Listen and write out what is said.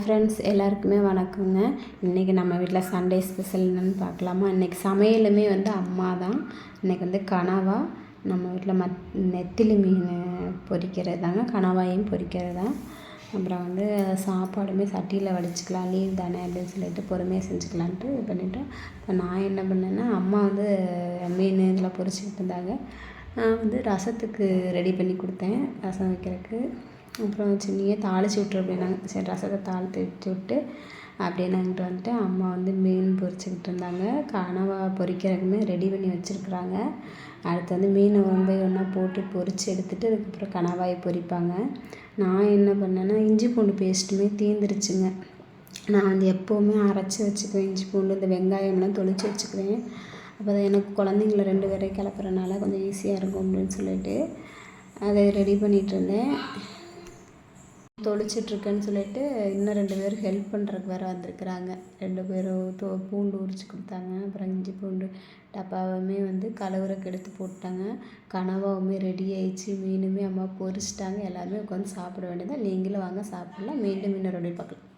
Friends எல்லாருக்குமே வணக்கங்க. இன்றைக்கி நம்ம வீட்டில் சண்டே ஸ்பெஷல் என்னென்னு பார்க்கலாமா? இன்றைக்கி சமையலுமே அம்மா தான். இன்றைக்கி கனவா நம்ம வீட்டில் நெத்திலி மீன் பொரிக்கிறது தாங்க, கனவாயும் பொரிக்கிறது தான். அப்புறம் சாப்பாடுமே சட்டியில் வடிச்சிக்கலாம், லீவ் தானே அப்படின்னு சொல்லிட்டு பொறுமையாக செஞ்சுக்கலான்ட்டு இது பண்ணிவிட்டு, இப்போ நான் என்ன பண்ணேன்னா, அம்மா மீன் இதெல்லாம் பொரிச்சிக்கிட்டு இருந்தாங்க. நான் ரசத்துக்கு ரெடி பண்ணி கொடுத்தேன், ரசம் வைக்கிறதுக்கு. அப்புறம் சின்னியே தாளித்து விட்ரு அப்படின்னாங்க. சரி, ரசத்தை தாளித்து விட்டு அப்படியே நாங்கிட்டு வந்துட்டு அம்மா மீன் பொரிச்சுக்கிட்டு இருந்தாங்க. கனவா பொரிக்கிறதுக்குமே ரெடி பண்ணி வச்சுருக்குறாங்க. அடுத்து மீன் ஒன்று ஒன்றா போட்டு பொரித்து எடுத்துகிட்டு அதுக்கப்புறம் கனவாயை பொரிப்பாங்க. நான் என்ன பண்ணேன்னா, இஞ்சி பூண்டு பேஸ்ட்டுமே தீந்துருச்சுங்க. நான் எப்போவுமே அரைச்சி வச்சுக்குவேன். இஞ்சி பூண்டு இந்த வெங்காயம்லாம் தொளிச்சு வச்சுக்குவேன். அப்போ தான் எனக்கு குழந்தைங்கள 2 பேரையும் கிளப்புறனால கொஞ்சம் ஈஸியாக இருக்கும் அப்படின்னு சொல்லிட்டு அதை ரெடி பண்ணிகிட்ருந்தேன். தொளிச்சிட்ருக்கேன்னு சொல்லிட்டு இன்னும் 2 பேர் ஹெல்ப் பண்ணுறதுக்கு வேறு வந்திருக்குறாங்க. 2 பேரும் பூண்டு உரித்து கொடுத்தாங்க. அப்புறம் இஞ்சி பூண்டு டப்பாவுமே கழுவுறக்கு எடுத்து போட்டாங்க. கனவாவுமே ரெடி ஆயிடுச்சு. மீனுமே அம்மா பொரிச்சிட்டாங்க. எல்லாருமே உட்காந்து சாப்பிட வேண்டியதான். நீங்களும் வாங்க சாப்பிட்லாம். மீண்டும் இன்னொரு வீடியோ பார்க்கலாம்.